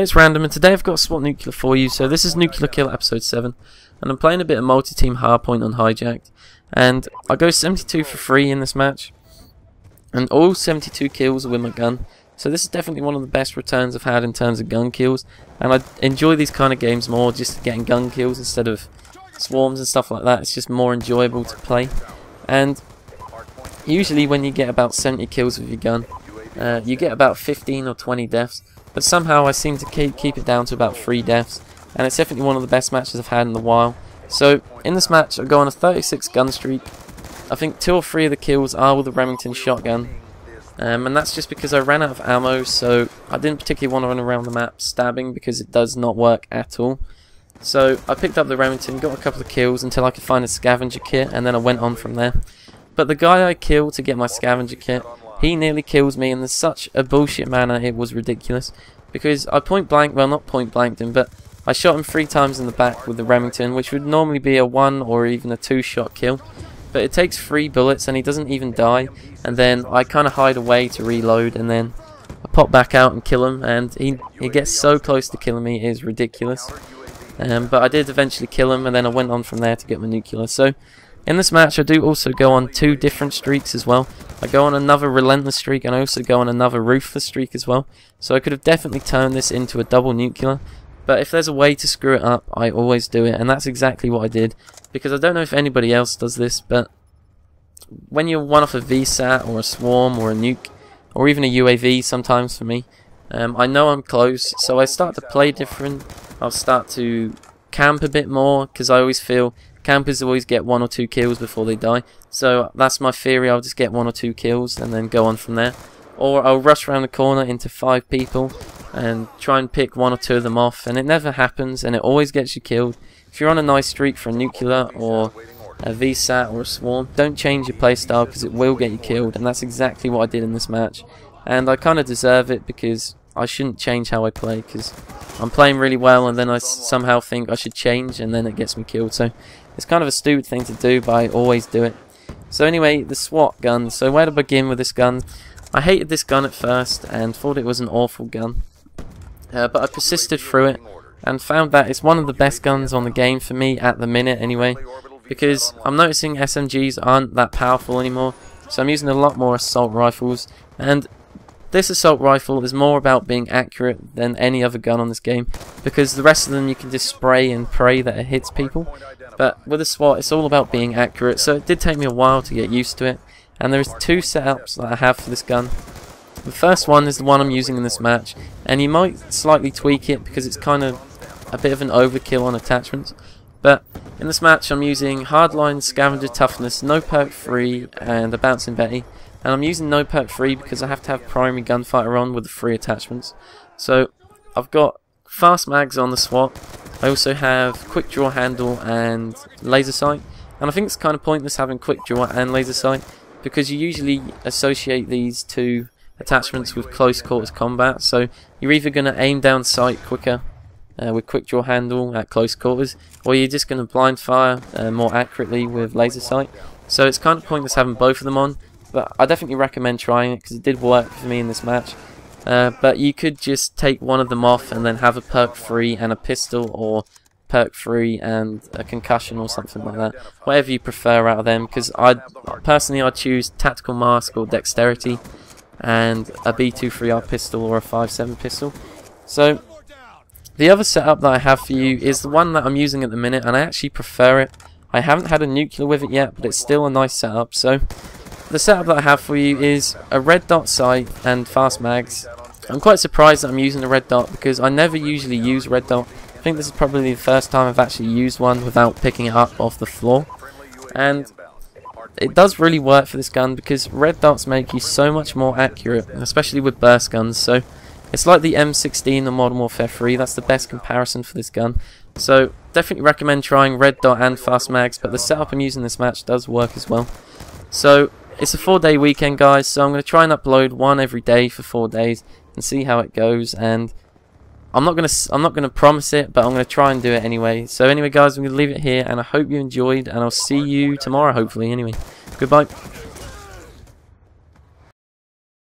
Hey, it's Random, and today I've got a SWAT nuclear for you. So this is Nuclear Kill episode 7, and I'm playing a bit of multi-team hardpoint on Hijacked, and I go 72 for free in this match, and all 72 kills are with my gun. So this is definitely one of the best returns I've had in terms of gun kills, and I enjoy these kind of games more, just getting gun kills instead of swarms and stuff like that. It's just more enjoyable to play, and usually when you get about 70 kills with your gun, you get about 15 or 20 deaths. But somehow I seem to keep it down to about 3 deaths, and it's definitely one of the best matches I've had in a while. So in this match I go on a 36 gun streak. I think 2 or 3 of the kills are with the Remington shotgun, and that's just because I ran out of ammo, so I didn't particularly want to run around the map stabbing because it does not work at all. So I picked up the Remington, got a couple of kills until I could find a scavenger kit, and then I went on from there. But the guy I killed to get my scavenger kit, he nearly kills me in such a bullshit manner, it was ridiculous. Because I point blank, well not point blanked him, but I shot him 3 times in the back with the Remington, which would normally be a 1 or even a 2 shot kill. But it takes 3 bullets and he doesn't even die, and then I kind of hide away to reload, and then I pop back out and kill him, and he gets so close to killing me, it is ridiculous. But I did eventually kill him, and then I went on from there to get my nuclear. So in this match I do also go on 2 different streaks as well. I go on another relentless streak, and I also go on another ruthless streak as well. So I could have definitely turned this into a double nuclear, but if there's a way to screw it up, I always do it, and that's exactly what I did. Because I don't know if anybody else does this, but when you're one off a VSAT or a swarm or a nuke, or even a UAV sometimes for me, I know I'm close, so I start to play different. I'll start to camp a bit more, because I always feel campers always get 1 or 2 kills before they die. So that's my theory, I'll just get 1 or 2 kills and then go on from there. Or I'll rush around the corner into 5 people and try and pick 1 or 2 of them off, and it never happens, and it always gets you killed. If you're on a nice streak for a nuclear or a VSAT or a swarm, don't change your playstyle because it will get you killed, and that's exactly what I did in this match. And I kind of deserve it because I shouldn't change how I play, because I'm playing really well and then I somehow think I should change and then it gets me killed. So it's kind of a stupid thing to do, but I always do it. So anyway, the SWAT gun. So where to begin with this gun? I hated this gun at first and thought it was an awful gun. But I persisted through it and found that it's one of the best guns on the game for me at the minute anyway. Because I'm noticing SMGs aren't that powerful anymore. So I'm using a lot more assault rifles. And this assault rifle is more about being accurate than any other gun on this game, because the rest of them you can just spray and pray that it hits people. But with a SWAT it's all about being accurate, so it did take me a while to get used to it. And there's 2 setups that I have for this gun. The first one is the one I'm using in this match, and you might slightly tweak it because it's kind of a bit of an overkill on attachments. But in this match I'm using Hardline, Scavenger Toughness, No Perk 3 and a Bouncing Betty. And I'm using No Perk 3 because I have to have Primary Gunfighter on with the 3 attachments. So I've got fast mags on the SWAT. I also have quick draw handle and laser sight. And I think it's kind of pointless having quick draw and laser sight, because you usually associate these 2 attachments with close quarters combat. So you're either going to aim down sight quicker with quick draw handle at close quarters, or you're just going to blind fire more accurately with laser sight. So it's kind of pointless having both of them on. But I definitely recommend trying it because it did work for me in this match. But you could just take one of them off and then have a perk 3 and a pistol, or perk 3 and a concussion or something like that. Whatever you prefer out of them, because personally I'd choose Tactical Mask or Dexterity and a B23R pistol or a 5.7 pistol. So the other setup that I have for you is the one that I'm using at the minute, and I actually prefer it. I haven't had a nuclear with it yet, but it's still a nice setup. So the setup that I have for you is a red dot sight and fast mags. I'm quite surprised that I'm using a red dot because I never usually use red dot. I think this is probably the first time I've actually used one without picking it up off the floor. And it does really work for this gun because red dots make you so much more accurate, especially with burst guns. So it's like the M16 in Modern Warfare 3, that's the best comparison for this gun. So definitely recommend trying red dot and fast mags, but the setup I'm using this match does work as well. So it's a 4-day weekend, guys, so I'm going to try and upload one every day for 4 days and see how it goes. And I'm not going to promise it, but I'm going to try and do it anyway. So anyway, guys, I'm going to leave it here, and I hope you enjoyed, and I'll see you tomorrow, hopefully. Anyway, goodbye.